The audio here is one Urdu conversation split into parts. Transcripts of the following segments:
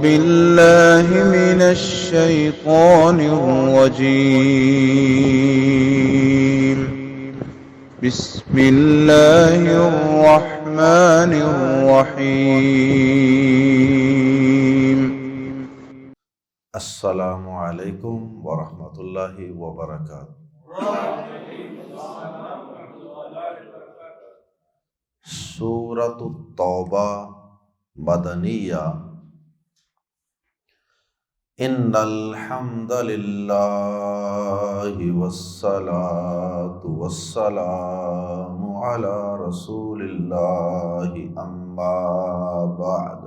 بالله من الشيطان الرجيم. بسم الله الرحمن الرحيم. السلام علیکم ورحمۃ اللہ وبرکاتہ۔ سورۃ التوبہ مدنیہ۔ ان الحمد للہ والصلاة والسلام علی رسول اللہ اما بعد۔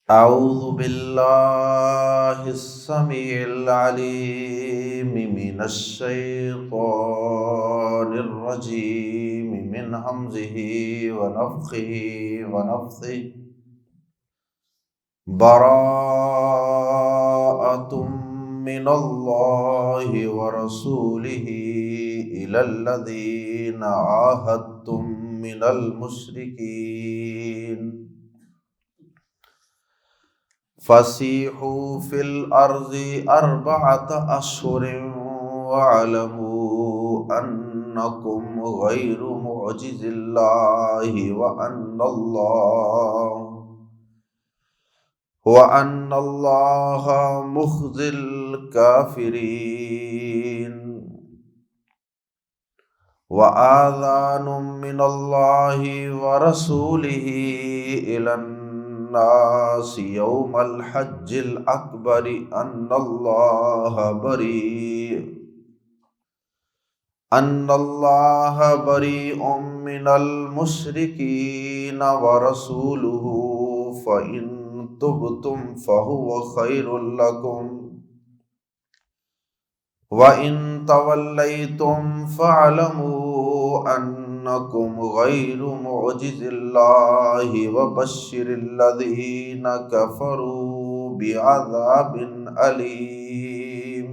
اعوذ باللہ السمیع العلیم من الشیطان الرجیم من ہمزہ ونفخہ ونفثہ۔ براءۃ من اللہ ورسولہ الی الذین عاہدتم من المشرکین۔ فسیحوا فی الارض اربعۃ اشہر واعلموا انکم غیر معجز اللہ وَأَنَّ اللَّهَ مُخْزِي الْكَافِرِينَ۔ وَآذَانٌ مِّنَ اللَّهِ وَرَسُولِهِ إِلَى النَّاسِ يَوْمَ الْحَجِّ الْأَكْبَرِ أَنَّ اللَّهَ بَرِيءٌ مِّنَ الْمُشْرِكِينَ وَرَسُولُهُ فَإِن تبتم فهو خیر لکم وَإِن تَوَلَّيْتُمْ فَاعْلَمُوا أَنَّكُمْ غَيْرُ مُعْجِزِ اللَّهِ وَبَشِّرِ الَّذِينَ كَفَرُوا بِعَذَابٍ أَلِيمٍ۔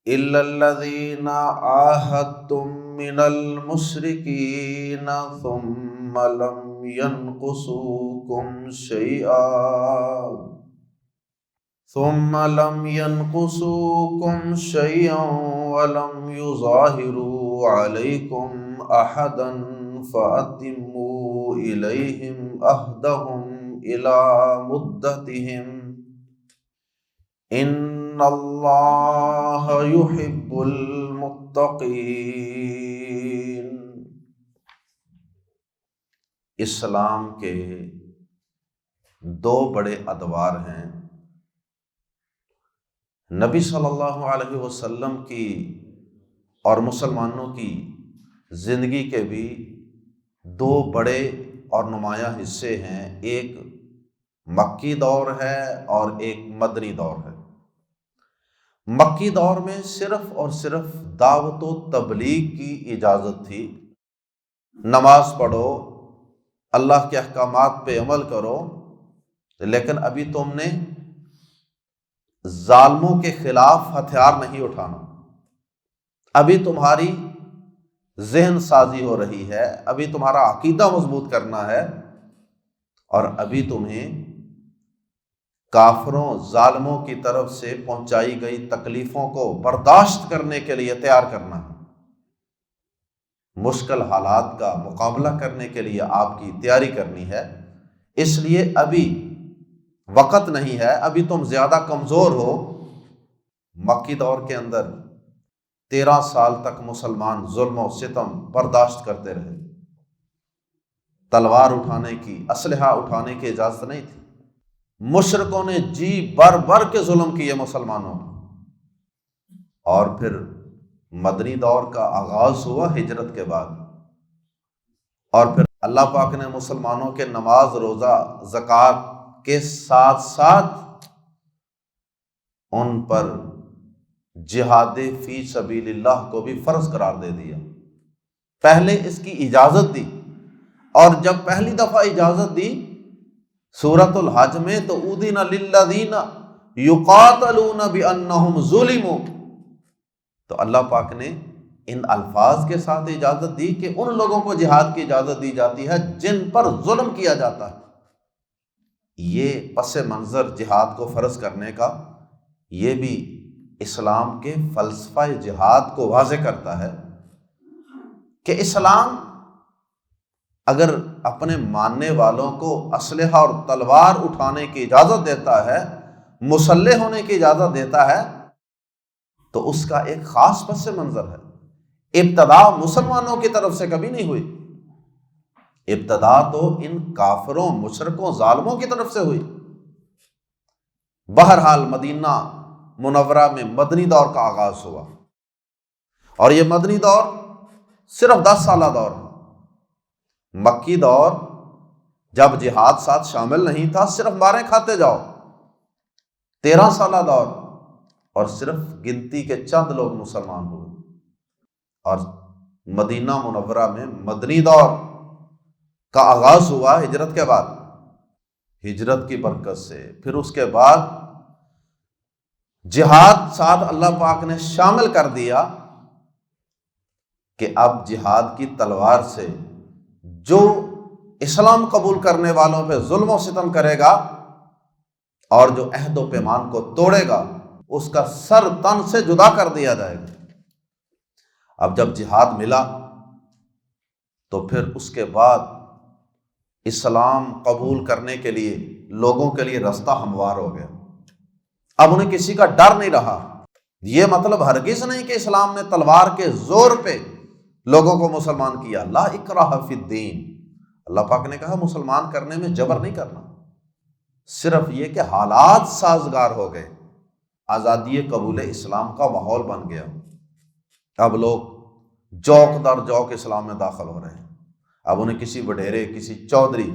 إِلَّا الَّذِينَ عَاهَدتُّم مِّنَ الْمُشْرِكِينَ ثُمَّ لَمْ ينقصوكم شيئا ولم يظاهروا عليكم أحدا فأتموا إليهم عهدهم إلى مدتهم إن الله يحب المتقين۔ اسلام کے دو بڑے ادوار ہیں، نبی صلی اللہ علیہ وسلم کی اور مسلمانوں کی زندگی کے بھی دو بڑے اور نمایاں حصے ہیں، ایک مکی دور ہے اور ایک مدنی دور ہے۔ مکی دور میں صرف اور صرف دعوت و تبلیغ کی اجازت تھی، نماز پڑھو، اللہ کے احکامات پہ عمل کرو، لیکن ابھی تم نے ظالموں کے خلاف ہتھیار نہیں اٹھانا، ابھی تمہاری ذہن سازی ہو رہی ہے، ابھی تمہارا عقیدہ مضبوط کرنا ہے، اور ابھی تمہیں کافروں ظالموں کی طرف سے پہنچائی گئی تکلیفوں کو برداشت کرنے کے لیے تیار کرنا ہے، مشکل حالات کا مقابلہ کرنے کے لیے آپ کی تیاری کرنی ہے۔ اس لیے ابھی وقت نہیں ہے، ابھی تم زیادہ کمزور ہو۔ مکی دور کے اندر 13 سال تک مسلمان ظلم و ستم برداشت کرتے رہے، تلوار اٹھانے کی، اسلحہ اٹھانے کی اجازت نہیں تھی، مشرکوں نے جی بر بر کے ظلم کیے مسلمانوں پر۔ اور پھر مدنی دور کا آغاز ہوا ہجرت کے بعد، اور پھر اللہ پاک نے مسلمانوں کے نماز، روزہ، زکوٰۃ کے ساتھ ساتھ ان پر جہاد فی سبیل اللہ کو بھی فرض قرار دے دیا۔ پہلے اس کی اجازت دی، اور جب پہلی دفعہ اجازت دی سورۃ الحج میں تو اذن للذین یقاتلون بانہم ظلموا، تو اللہ پاک نے ان الفاظ کے ساتھ اجازت دی کہ ان لوگوں کو جہاد کی اجازت دی جاتی ہے جن پر ظلم کیا جاتا ہے۔ یہ پس منظر جہاد کو فرض کرنے کا، یہ بھی اسلام کے فلسفہ جہاد کو واضح کرتا ہے کہ اسلام اگر اپنے ماننے والوں کو اسلحہ اور تلوار اٹھانے کی اجازت دیتا ہے، مسلح ہونے کی اجازت دیتا ہے، تو اس کا ایک خاص پس منظر ہے۔ ابتدا مسلمانوں کی طرف سے کبھی نہیں ہوئی، ابتدا تو ان کافروں، مشرکوں، ظالموں کی طرف سے ہوئی۔ بہرحال مدینہ منورہ میں مدنی دور کا آغاز ہوا، اور یہ مدنی دور صرف 10 سالہ دور ہے۔ مکی دور جب جہاد ساتھ شامل نہیں تھا، صرف مارے کھاتے جاؤ۔ 13 سالہ دور، اور صرف گنتی کے چند لوگ مسلمان ہوئے۔ اور مدینہ منورہ میں مدنی دور کا آغاز ہوا ہجرت کے بعد، ہجرت کی برکت سے۔ پھر اس کے بعد جہاد ساتھ اللہ پاک نے شامل کر دیا کہ اب جہاد کی تلوار سے جو اسلام قبول کرنے والوں پہ ظلم و ستم کرے گا اور جو عہد و پیمان کو توڑے گا، اس کا سر تن سے جدا کر دیا جائے گا۔ اب جب جہاد ملا تو پھر اس کے بعد اسلام قبول کرنے کے لیے لوگوں کے لیے راستہ ہموار ہو گیا۔ اب انہیں کسی کا ڈر نہیں رہا۔ یہ مطلب ہرگز نہیں کہ اسلام نے تلوار کے زور پہ لوگوں کو مسلمان کیا۔ لا اکراہ فی الدین، اللہ پاک نے کہا مسلمان کرنے میں جبر نہیں کرنا، صرف یہ کہ حالات سازگار ہو گئے، آزادی قبول اسلام کا ماحول بن گیا۔ اب لوگ جوک در جوک اسلام میں داخل ہو رہے ہیں۔ اب انہیں کسی وڈیرے، کسی چودھری،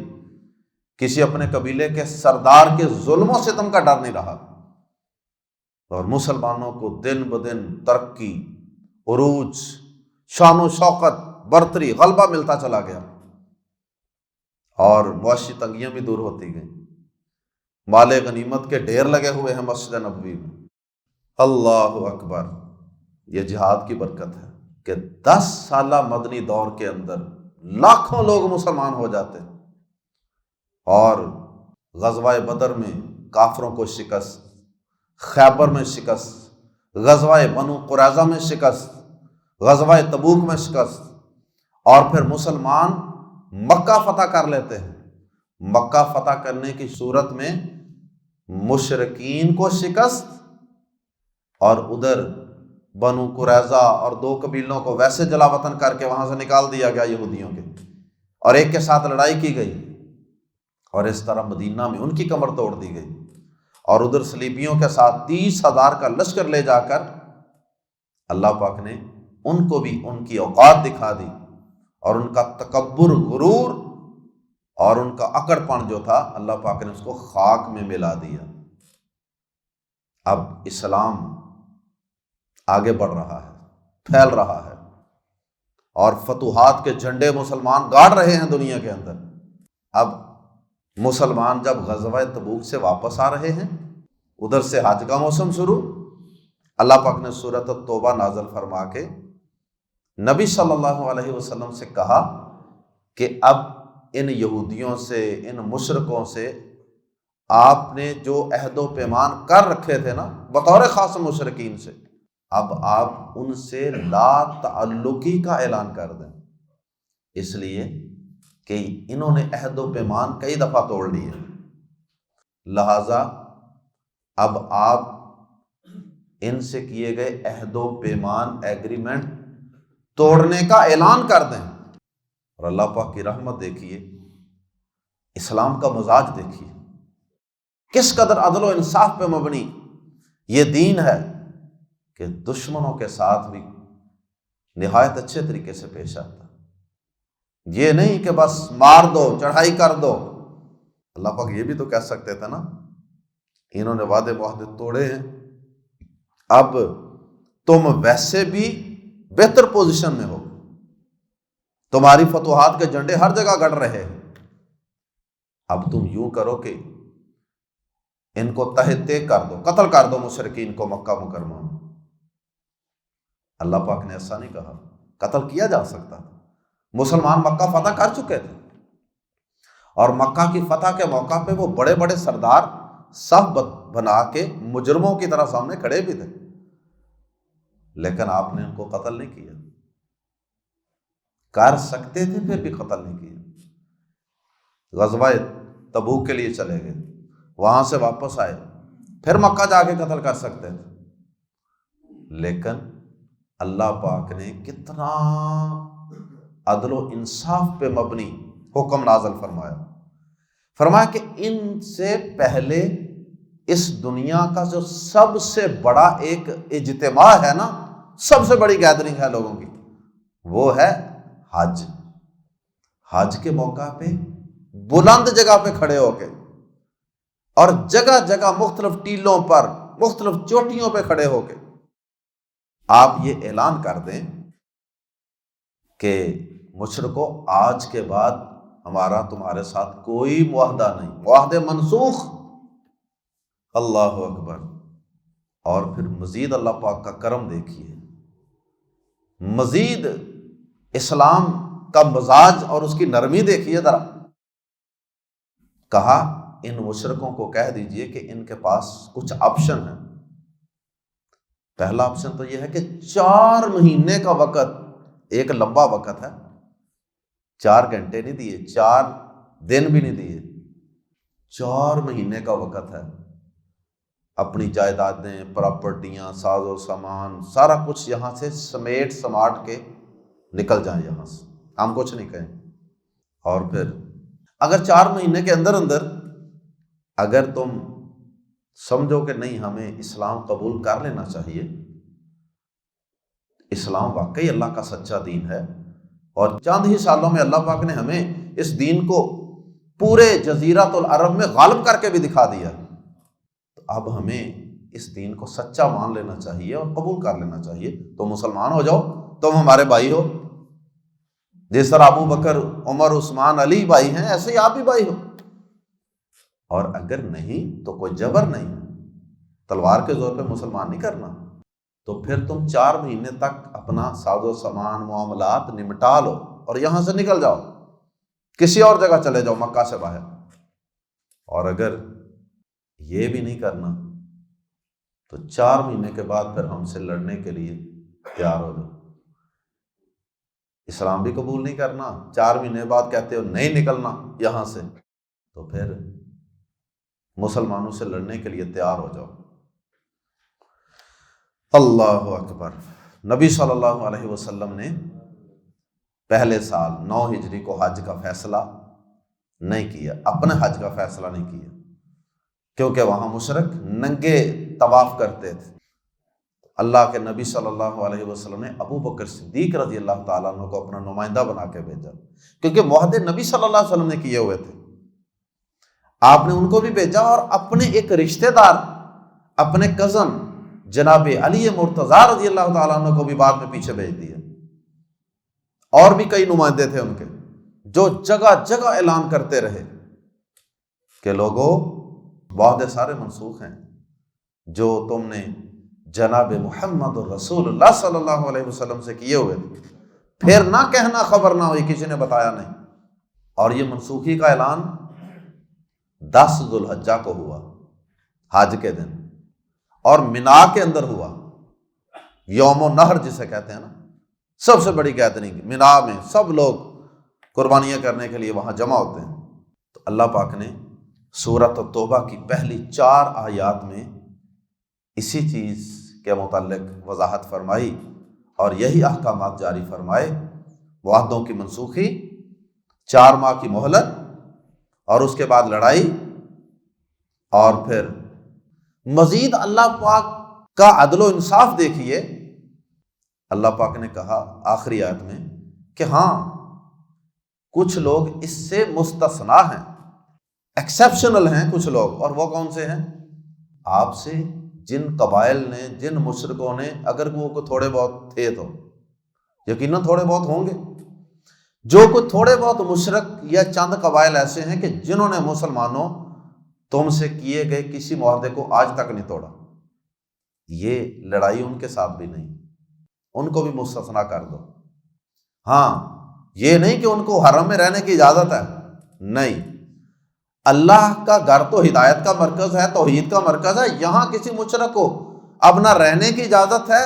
کسی اپنے قبیلے کے سردار کے ظلم و ستم کا ڈر نہیں رہا، اور مسلمانوں کو دن بدن ترقی، عروج، شان و شوکت، برتری، غلبہ ملتا چلا گیا، اور معاشی تنگیاں بھی دور ہوتی گئیں۔ مال غنیمت کے ڈھیر لگے ہوئے ہیں مسجد نبوی میں۔ اللہ اکبر! یہ جہاد کی برکت ہے کہ 10 سالہ مدنی دور کے اندر لاکھوں لوگ مسلمان ہو جاتے، اور غزوہ بدر میں کافروں کو شکست، خیبر میں شکست، غزوہ بنو قریظہ میں شکست، غزوہ تبوک میں شکست، اور پھر مسلمان مکہ فتح کر لیتے ہیں۔ مکہ فتح کرنے کی صورت میں مشرکین کو شکست، اور ادھر بنو قریظہ اور 2 قبیلوں کو ویسے جلا وطن کر کے وہاں سے نکال دیا گیا یہودیوں کے، اور ایک کے ساتھ لڑائی کی گئی، اور اس طرح مدینہ میں ان کی کمر توڑ دی گئی، اور ادھر صلیبیوں کے ساتھ 30,000 کا لشکر لے جا کر اللہ پاک نے ان کو بھی ان کی اوقات دکھا دی، اور ان کا تکبر، غرور اور ان کا اکڑ پن جو تھا، اللہ پاک نے اس کو خاک میں ملا دیا۔ اب اسلام آگے بڑھ رہا ہے، پھیل رہا ہے، اور فتوحات کے جھنڈے مسلمان گاڑ رہے ہیں دنیا کے اندر۔ اب مسلمان جب غزوہ تبوک سے واپس آ رہے ہیں، ادھر سے حج کا موسم شروع، اللہ پاک نے سورۃ التوبہ نازل فرما کے نبی صلی اللہ علیہ وسلم سے کہا کہ اب ان یہودیوں سے، ان مشرکوں سے آپ نے جو عہد و پیمان کر رکھے تھے نا بطور خاص مشرکین سے، اب آپ ان سے لا تعلقی کا اعلان کر دیں، اس لیے کہ انہوں نے عہد و پیمان کئی دفعہ توڑ لیے، لہذا اب آپ ان سے کیے گئے عہد و پیمان، ایگریمنٹ توڑنے کا اعلان کر دیں۔ اور اللہ پاک کی رحمت دیکھیے، اسلام کا مزاج دیکھیے، کس قدر عدل و انصاف پہ مبنی یہ دین ہے کہ دشمنوں کے ساتھ بھی نہایت اچھے طریقے سے پیش آتا۔ یہ نہیں کہ بس مار دو، چڑھائی کر دو۔ اللہ پاک یہ بھی تو کہہ سکتے تھے نا، انہوں نے وعدے معاہدے توڑے ہیں، اب تم ویسے بھی بہتر پوزیشن میں ہو، تمہاری فتوحات کے جھنڈے ہر جگہ گڑ رہے ہیں، اب تم یوں کرو کہ ان کو تہہ تے کر دو، قتل کر دو مشرکین کو مکہ مکرمہ میں۔ اللہ پاک نے ایسا نہیں کہا، قتل کیا جا سکتا تھا۔ مسلمان مکہ فتح کر چکے تھے، اور مکہ کی فتح کے موقع پہ وہ بڑے بڑے سردار صف بنا کے مجرموں کی طرح سامنے کھڑے بھی تھے، لیکن آپ نے ان کو قتل نہیں کیا۔ کر سکتے تھے پھر بھی قتل نہیں کیا۔ غزوہ تبوک کے لیے چلے گئے، وہاں سے واپس آئے، پھر مکہ جا کے قتل کر سکتے تھے، لیکن اللہ پاک نے کتنا عدل و انصاف پہ مبنی حکم نازل فرمایا کہ ان سے پہلے اس دنیا کا جو سب سے بڑا ایک اجتماع ہے نا، سب سے بڑی گیدرنگ ہے لوگوں کی، وہ ہے حج۔ حج کے موقع پہ بلند جگہ پہ کھڑے ہو کے اور جگہ جگہ مختلف ٹیلوں پر مختلف چوٹیوں پہ کھڑے ہو کے آپ یہ اعلان کر دیں کہ مشرکو، آج کے بعد ہمارا تمہارے ساتھ کوئی معاہدہ نہیں، معاہدے منسوخ۔ اللہ اکبر۔ اور پھر مزید اللہ پاک کا کرم دیکھیے، مزید اسلام کا مزاج اور اس کی نرمی دیکھیے ذرا۔ کہا ان مشرکوں کو کہہ دیجئے کہ ان کے پاس کچھ آپشن ہیں۔ پہلا آپشن تو یہ ہے کہ 4 مہینے کا وقت، ایک لمبا وقت ہے، 4 گھنٹے نہیں دیے، 4 دن بھی نہیں دیے، 4 مہینے کا وقت ہے، اپنی جائیدادیں، پراپرٹیاں، ساز و سامان، سارا کچھ یہاں سے سمیٹ سماٹ کے نکل جائیں یہاں سے، ہم کچھ نہیں کہیں۔ اور پھر اگر 4 مہینے کے اندر اندر اگر تم سمجھو کہ نہیں ہمیں اسلام قبول کر لینا چاہیے، اسلام واقعی اللہ کا سچا دین ہے، اور چند ہی سالوں میں اللہ پاک نے ہمیں اس دین کو پورے جزیرۃ العرب میں غالب کر کے بھی دکھا دیا، تو اب ہمیں اس دین کو سچا مان لینا چاہیے اور قبول کر لینا چاہیے۔ تو مسلمان ہو جاؤ، تم ہمارے بھائی ہو، جس طرح ابو بکر، عمر، عثمان، علی بھائی ہیں، ایسے ہی آپ بھی بھائی ہو۔ اور اگر نہیں تو کوئی جبر نہیں ہے، تلوار کے زور پہ مسلمان نہیں کرنا، تو پھر تم 4 مہینے تک اپنا ساز و سامان، معاملات نمٹا لو اور یہاں سے نکل جاؤ، کسی اور جگہ چلے جاؤ مکہ سے باہر۔ اور اگر یہ بھی نہیں کرنا تو 4 مہینے کے بعد پھر ہم سے لڑنے کے لیے تیار ہو جاؤ۔ اسلام بھی قبول نہیں کرنا، 4 مہینے بعد کہتے ہو نہیں نکلنا یہاں سے، تو پھر مسلمانوں سے لڑنے کے لیے تیار ہو جاؤ۔ اللہ اکبر۔ نبی صلی اللہ علیہ وسلم نے پہلے سال 9 ہجری کو حج کا فیصلہ نہیں کیا، اپنے حج کا فیصلہ نہیں کیا، کیونکہ وہاں مشرک ننگے طواف کرتے تھے۔ اللہ کے نبی صلی اللہ علیہ وسلم نے ابو بکر صدیق رضی اللہ تعالیٰ عنہ کو اپنا نمائندہ بنا کے بھیجا، کیونکہ معاہدے نبی صلی اللہ علیہ وسلم نے کیے ہوئے تھے، آپ نے ان کو بھی بھیجا، اور اپنے ایک رشتہ دار، اپنے کزن جناب علی مرتضیٰ رضی اللہ تعالیٰ عنہ کو بھی بعد میں پیچھے بھیج دیا۔ اور بھی کئی نمائندے تھے ان کے، جو جگہ جگہ اعلان کرتے رہے کہ لوگوں، معاہدے سارے منسوخ ہیں، جو تم نے جناب محمد رسول اللہ صلی اللہ علیہ وسلم سے کیے ہوئے تھے، پھر نہ کہنا خبر نہ ہوئی، کسی نے بتایا نہیں۔ اور یہ منسوخی کا اعلان 10 ذوالحجہ کو ہوا، حج کے دن، اور مینا کے اندر ہوا، یوم النحر جسے کہتے ہیں نا، سب سے بڑی گیدرنگ مینا میں، سب لوگ قربانیاں کرنے کے لیے وہاں جمع ہوتے ہیں۔ تو اللہ پاک نے سورۃ التوبہ کی پہلی 4 آیات میں اسی چیز کے متعلق وضاحت فرمائی اور یہی احکامات جاری فرمائے، معاہدوں کی منسوخی، 4 ماہ کی مہلت، اور اس کے بعد لڑائی، اور پھر مزید اللہ پاک کا عدل و انصاف دیکھیے۔ اللہ پاک نے کہا آخری آیت میں کہ ہاں کچھ لوگ اس سے مستثنا ہیں، ایکسیپشنل ہیں کچھ لوگ، اور وہ کون سے ہیں؟ آپ سے جن قبائل نے، جن مشرکوں نے، اگر وہ تھوڑے بہت تھے تو یقیناً تھوڑے بہت ہوں گے، جو کچھ تھوڑے بہت مشرک یا چند قبائل ایسے ہیں کہ جنہوں نے مسلمانوں تم سے کیے گئے کسی معاہدے کو آج تک نہیں توڑا، یہ لڑائی ان کے ساتھ بھی نہیں، ان کو بھی مستثنا کر دو۔ ہاں یہ نہیں کہ ان کو حرم میں رہنے کی اجازت ہے، نہیں، اللہ کا گھر تو ہدایت کا مرکز ہے، توحید کا مرکز ہے، یہاں کسی مشرک کو اب نہ رہنے کی اجازت ہے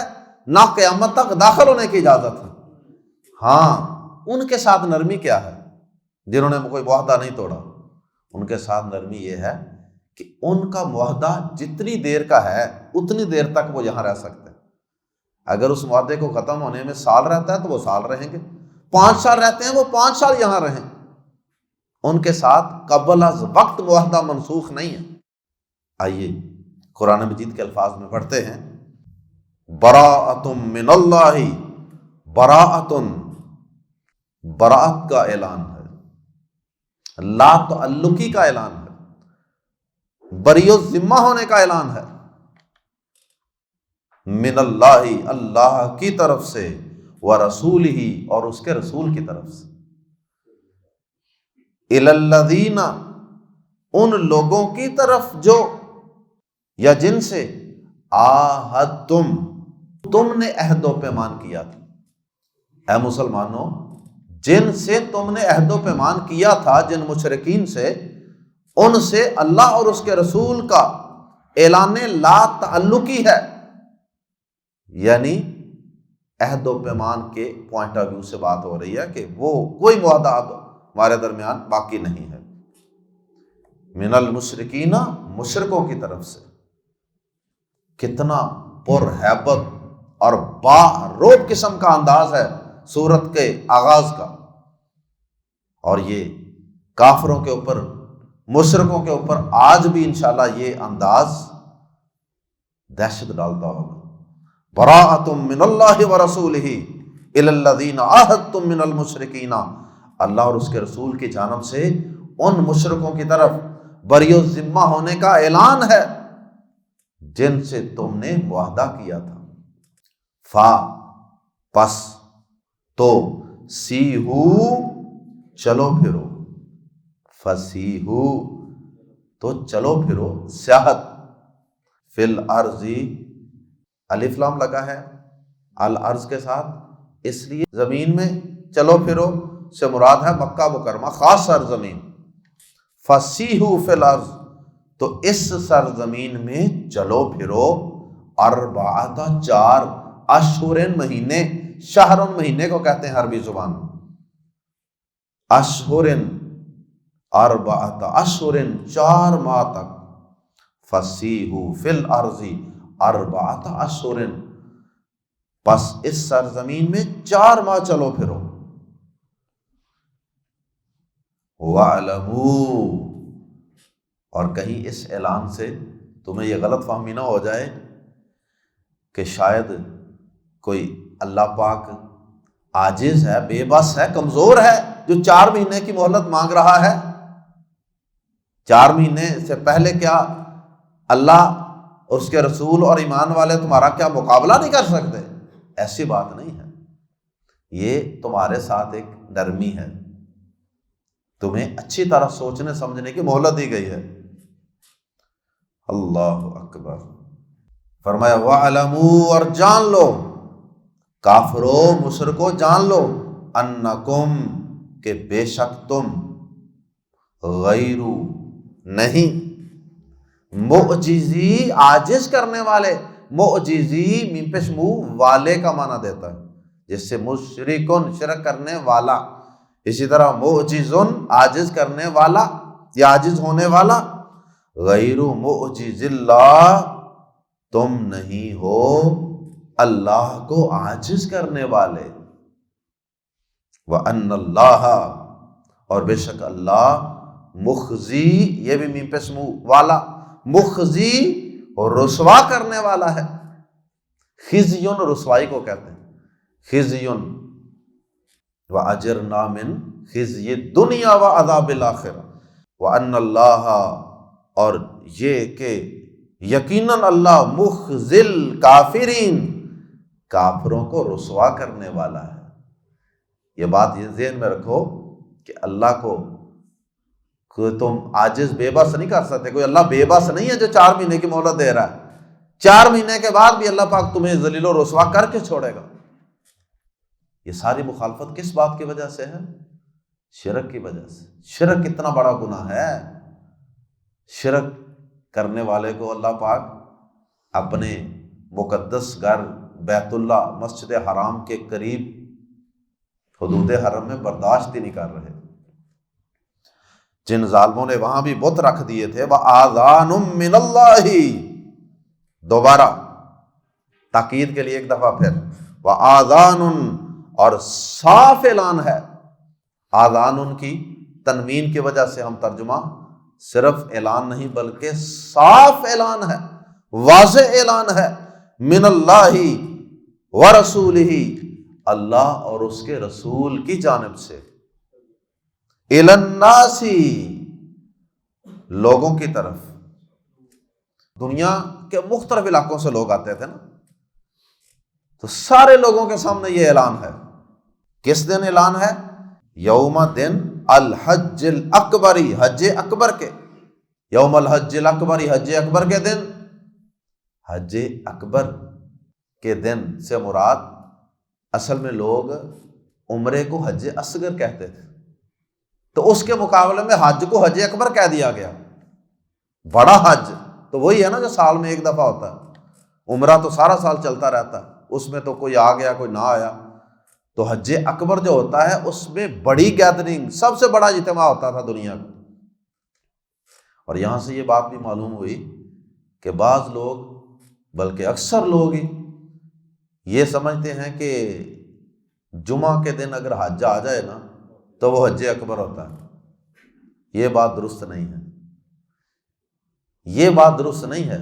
نہ قیامت تک داخل ہونے کی اجازت ہے۔ ہاں ان کے ساتھ نرمی کیا ہے؟ جنہوں نے کوئی معاہدہ نہیں توڑا، ان کے ساتھ نرمی یہ ہے کہ ان کا معاہدہ جتنی دیر کا ہے اتنی دیر تک وہ یہاں رہ سکتے ہیں۔ اگر اس معاہدے کو ختم ہونے میں سال رہتا ہے تو وہ سال رہیں گے، 5 سال رہتے ہیں وہ 5 سال یہاں رہیں۔ ان کے ساتھ قبل از وقت معاہدہ منسوخ نہیں ہے۔ آئیے قرآن مجید کے الفاظ میں پڑھتے ہیں، براءۃ من اللہ، براءۃ، براءت کا اعلان ہے، لا تعلقی کا اعلان ہے، بری الذمہ ہونے کا اعلان ہے، من اللہ، اللہ کی طرف سے، ورسولہ، اور اس کے رسول کی طرف سے، الی الذین، ان لوگوں کی طرف جو یا جن سے عاہدتم، تم نے عہد و پیمان کیا تھا۔ اے مسلمانوں، جن سے تم نے عہد و پیمان کیا تھا، جن مشرکین سے، ان سے اللہ اور اس کے رسول کا اعلان لا تعلقی ہے، یعنی عہد و پیمان کے پوائنٹ آف ویو سے بات ہو رہی ہے کہ وہ کوئی معاہدہ اب ہمارے درمیان باقی نہیں ہے۔ من المشرکین، مشرکوں کی طرف سے۔ کتنا پرہیبت اور باروب قسم کا انداز ہے سورت کے آغاز کا، اور یہ کافروں کے اوپر، مشرکوں کے اوپر آج بھی انشاءاللہ یہ انداز دہشت ڈالتا ہوگا۔ براءۃ من اللہ ورسولہ الی الذین عاہدتم من المشرکین، اللہ اور اس کے رسول کی جانب سے ان مشرکوں کی طرف بری الذمہ ہونے کا اعلان ہے جن سے تم نے معاہدہ کیا تھا۔ فا، پس، تو، سیہو، چلو پھرو، فسیہو، تو چلو پھرو، سیاحت، فی الارض، الف لام لگا ہے الارض کے ساتھ، اس لیے زمین میں چلو پھرو سے مراد ہے مکہ مکرمہ، خاص سرزمین۔ فسیحوا فی الارض، تو اس سرزمین میں چلو پھرو، اربعۃ، 4 اشہرن، مہینے، شہرن مہینے کو کہتے ہیں عربی زبان میں، اشہرن، اربعۃ اشہرن، 4 ماہ تک، فسیحوا فی الارض اربعۃ اشہرن، پس اس سرزمین میں 4 ماہ چلو پھرو۔ وَاعْلَمُوا، اور کہیں اس اعلان سے تمہیں یہ غلط فہمی نہ ہو جائے کہ شاید کوئی اللہ پاک عاجز ہے، بے بس ہے، کمزور ہے، جو 4 مہینے کی مہلت مانگ رہا ہے۔ 4 مہینے سے پہلے کیا اللہ اور اس کے رسول اور ایمان والے تمہارا کیا مقابلہ نہیں کر سکتے؟ ایسی بات نہیں ہے، یہ تمہارے ساتھ ایک نرمی ہے، تمہیں اچھی طرح سوچنے سمجھنے کی مہلت دی گئی ہے۔ اللہ اکبر۔ فرمایا وَاعْلَمُوا، اور جان لو، کافرو، مشرکو، جان لو، انکم، کہ بے شک تم، غیر، نہیں، معجزی، عاجز کرنے والے، معجزی میم پیش منہ والے کا معنی دیتا ہے، جس سے مشرکن، شرک کرنے والا، اسی طرح معجزن، عاجز کرنے والا یا عاجز ہونے والا، غیر معجز اللہ، تم نہیں ہو اللہ کو عاجز کرنے والے، وَأَنَّ اللَّهَ، اور بے شک اللہ، مخزی، یہ بھی میم پیش منہ والا، مخزی، اور رسوا کرنے والا ہے۔ خزیون، رسوائی کو کہتے ہیں، خزیون، وَأَجِرْنَا مِنْ خِزْيِ الدُّنْيَا وَعَذَابِ الْآخِرَةِ، وَأَنَّ اللَّهَ، اور یہ کہ یقیناً اللہ، مخزی الکافرین، کافروں کو رسوا کرنے والا ہے۔ یہ بات یہ ذہن میں رکھو کہ اللہ کو کوئی تم عاجز بے بس نہیں کر سکتے، کوئی اللہ بے بس نہیں ہے جو 4 مہینے کی مہلت دے رہا ہے، 4 مہینے کے بعد بھی اللہ پاک تمہیں ذلیل و رسوا کر کے چھوڑے گا۔ یہ ساری مخالفت کس بات کی وجہ سے ہے؟ شرک کی وجہ سے۔ شرک کتنا بڑا گناہ ہے۔ شرک کرنے والے کو اللہ پاک اپنے مقدس گھر بیت اللہ مسجد حرام کے قریب حدود حرم میں برداشت ہی نہیں کر رہے۔ جن ظالموں نے وہاں بھی بت رکھ دیے تھے، وَآذَانٌ مِّنَ اللَّهِ، دوبارہ تاکید کے لیے ایک دفعہ پھر وَآذَانٌ، اور صاف اعلان ہے۔ آذان کی تنوین کی وجہ سے ہم ترجمہ صرف اعلان نہیں بلکہ صاف اعلان ہے، واضح اعلان ہے، من اللہ ورسولہ، اللہ اور اس کے رسول کی جانب سے، الی الناس، لوگوں کی طرف۔ دنیا کے مختلف علاقوں سے لوگ آتے تھے نا، تو سارے لوگوں کے سامنے یہ اعلان ہے۔ کس دن اعلان ہے؟ یوم دن الحج الاکبری، حج اکبر کے، یوم الحج الاکبری، حج اکبر کے دن۔ حج اکبر کے دن سے مراد اصل میں لوگ عمرے کو حج اصغر کہتے تھے، تو اس کے مقابلے میں حج کو حج اکبر کہہ دیا گیا۔ بڑا حج تو وہی ہے نا جو سال میں ایک دفعہ ہوتا ہے، عمرہ تو سارا سال چلتا رہتا ہے، اس میں تو کوئی آ گیا کوئی نہ آیا۔ تو حج اکبر جو ہوتا ہے اس میں بڑی گیدرنگ، سب سے بڑا اجتماع ہوتا تھا دنیا کا۔ اور یہاں سے یہ بات بھی معلوم ہوئی کہ بعض لوگ، بلکہ اکثر لوگ ہی یہ سمجھتے ہیں کہ جمعہ کے دن اگر حج آ جائے نا تو وہ حج اکبر ہوتا ہے۔ یہ بات درست نہیں ہے، یہ بات درست نہیں ہے۔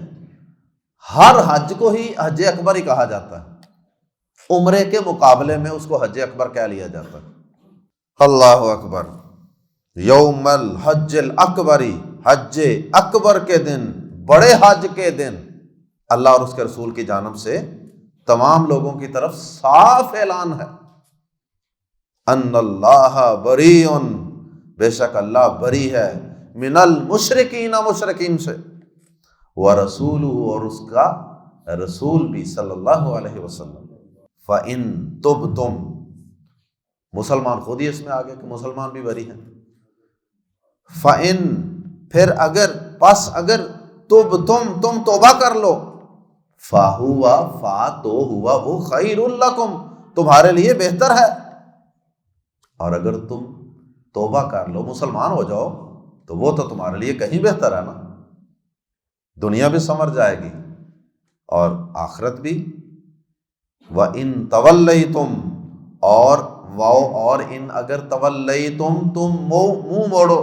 ہر حج کو ہی حج اکبر ہی کہا جاتا ہے، عمرے کے مقابلے میں اس کو حج اکبر کہہ لیا جاتا ہے۔ اللہ اکبر۔ یوم الحج الاکبری، حج اکبر کے دن، بڑے حج کے دن، اللہ اور اس کے رسول کی جانب سے تمام لوگوں کی طرف صاف اعلان ہے، ان اللہ بریء، بے شک اللہ بری ہے، من المشرکین، مشرکین سے، ورسولہ، اور اس کا رسول بھی صلی اللہ علیہ وسلم۔ فَإِن تُبْتُمْ، مسلمان خود ہی اس میں آگے کہ مسلمان بھی بری ہیں۔ فَإِن، پھر اگر، پس اگر، تُبْتُمْ، تم توبہ کر لو، فَهُوَ، فا تو ہوا وہ، خَيْرٌ لَكُمْ، تمہارے لیے بہتر ہے۔ اور اگر تم توبہ کر لو، مسلمان ہو جاؤ، تو وہ تو تمہارے لیے کہیں بہتر ہے نا، دنیا بھی سنور جائے گی اور آخرت بھی۔ وَإِن تَوَلَّيْتُمْ، اور واو اور ان، اگر تولیتم، تم منہ موڑو،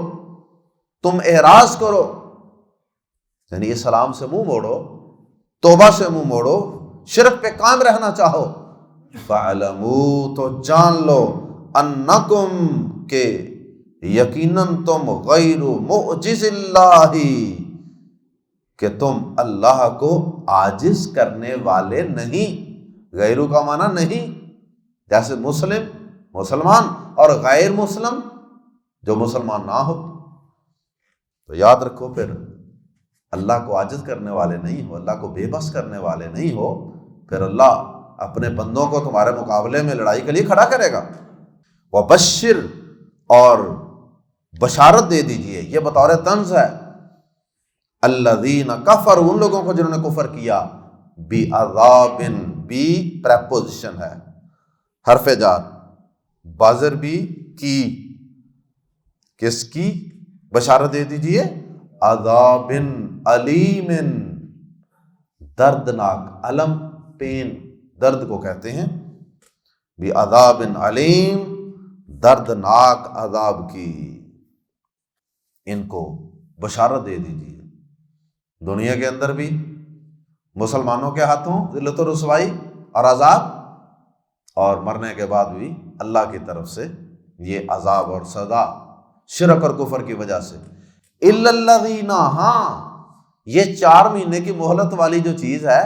تم اعراض کرو، یعنی اسلام سے منہ موڑو، توبہ سے منہ موڑو، شرک پہ قائم رہنا چاہو، فَاعْلَمُوا، تو جان لو، أَنَّكُمْ، کہ یقیناً تم، غیر معجز اللہ، کہ تم اللہ کو عاجز کرنے والے نہیں۔ غیرو کا معنی نہیں، جیسے مسلم مسلمان اور غیر مسلم جو مسلمان نہ ہو۔ تو یاد رکھو، پھر اللہ کو عاجز کرنے والے نہیں ہو، اللہ کو بے بس کرنے والے نہیں ہو، پھر اللہ اپنے بندوں کو تمہارے مقابلے میں لڑائی کے لیے کھڑا کرے گا۔ وبشر، اور بشارت دے دیجئے، یہ بطور طنز ہے، الذین کفروا، ان لوگوں کو جنہوں نے کفر کیا، بعذاب، بی پریپوزیشن ہے، حرف جار، بازر بھی کی، کس کی بشارت دے دیجئے؟ عذاب علیم، دردناک، علم پین، درد کو کہتے ہیں، بعذاب علیم، دردناک عذاب کی، ان کو بشارت دے دیجئے۔ دنیا کے اندر بھی مسلمانوں کے ہاتھوں ذلت و رسوائی اور عذاب، اور مرنے کے بعد بھی اللہ کی طرف سے یہ عذاب اور سزا، شرک اور کفر کی وجہ سے۔ الا الذین، ہاں یہ 4 مہینے کی مہلت والی جو چیز ہے،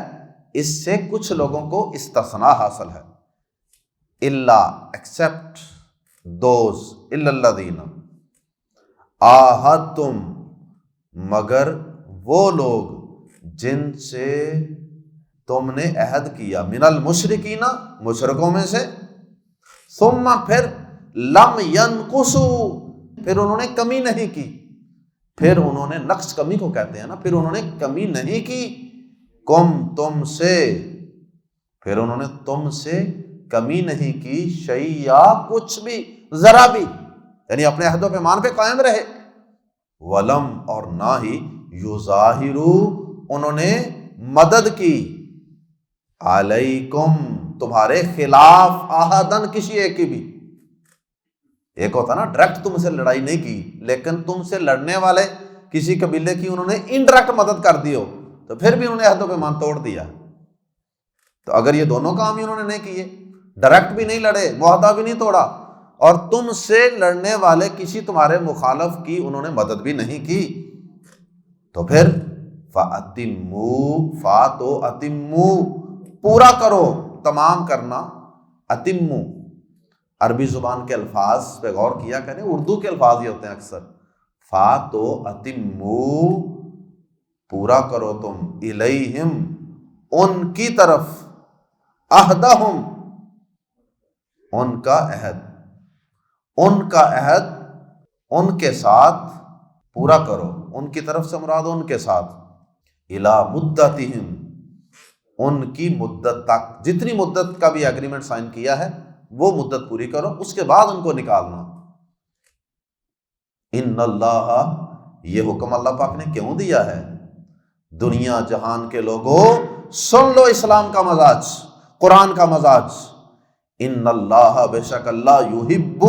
اس سے کچھ لوگوں کو استثناء حاصل ہے۔ الا، ایکسپٹ، دوز، الا الذین عاہدتم، مگر وہ لوگ جن سے تم نے عہد کیا، من المشرکین، مشرکوں میں سے، ثم پھر لم ینقصوا پھر انہوں نے کمی نہیں کی، پھر انہوں نے نقص کمی کو کہتے ہیں نا، پھر انہوں نے کمی نہیں کی، کم تم سے، پھر انہوں نے تم سے کمی نہیں کی، شیئا کچھ بھی، ذرا بھی، یعنی اپنے عہد و پیمان پہ قائم رہے، ولم اور نہ ہی یظاہرو انہوں نے مدد کی، علیکم تمہارے خلاف، احدن کسی ایک کی بھی، ایک ہوتا نا ڈائریکٹ تم سے لڑائی نہیں کی، لیکن تم سے لڑنے والے کسی قبیلے کی انہوں نے انڈائریکٹ مدد کر دی ہو تو پھر بھی انہوں نے عہد و پیمان توڑ دیا۔ تو اگر یہ دونوں کام ہی انہوں نے نہیں کیے، ڈائریکٹ بھی نہیں لڑے، معاہدہ بھی نہیں توڑا، اور تم سے لڑنے والے کسی تمہارے مخالف کی انہوں نے مدد بھی نہیں کی، تو پھر فَأَتِمُّوا فا تو اتمو پورا کرو، تمام کرنا، اتمو عربی زبان کے الفاظ پہ غور کیا کریں، اردو کے الفاظ ہی ہوتے ہیں اکثر، فا تو اتمو پورا کرو تم، الیہم ان کی طرف، عہدہم ان کا عہد، ان کا عہد ان کے ساتھ پورا کرو، ان کی طرف سے مراد ان کے ساتھ، الی مدتہم ان کی مدت تک، جتنی مدت کا بھی ایگریمنٹ سائن کیا ہے وہ مدت پوری کرو، اس کے بعد ان کو نکالنا۔ ان اللہ یہ حکم اللہ پاک نے کیوں دیا ہے؟ دنیا جہان کے لوگوں سن لو اسلام کا مزاج، قرآن کا مزاج، ان اللہ بے شک اللہ یحب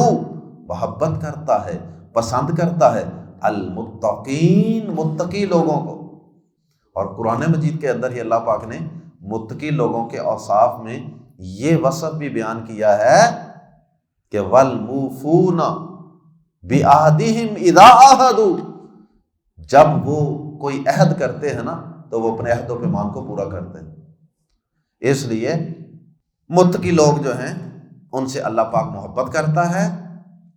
محبت کرتا ہے، پسند کرتا ہے، المتقین متقی لوگوں کو، اور قرآن مجید کے اندر ہی اللہ پاک نے متقی لوگوں کے اوصاف میں یہ وصف بھی بیان کیا ہے کہ والموفون بعہدہم اذا عاہدوا، جب وہ کوئی عہد کرتے ہیں نا تو وہ اپنے عہد و پیمان کو پورا کرتے ہیں۔ اس لیے متقی لوگ جو ہیں ان سے اللہ پاک محبت کرتا ہے،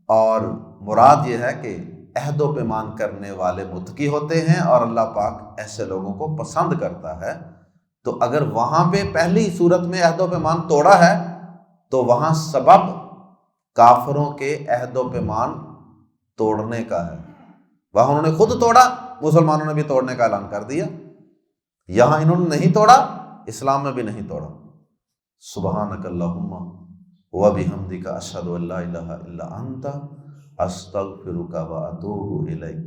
اور مراد یہ ہے کہ عہد و پیمان کرنے والے متقی ہوتے ہیں، اور اللہ پاک ایسے لوگوں کو پسند کرتا ہے۔ تو اگر وہاں پہ پہلی صورت میں عہد و پیمان توڑا ہے تو وہاں سبب کافروں کے عہد و پیمان توڑنے کا ہے، وہاں انہوں نے خود توڑا، مسلمانوں نے بھی توڑنے کا اعلان کر دیا، یہاں انہوں نے نہیں توڑا، اسلام میں بھی نہیں توڑا۔ سبحانک اللہم وبحمدک اشہد ان لا الہ الا انت استغفرک واتوب الیک۔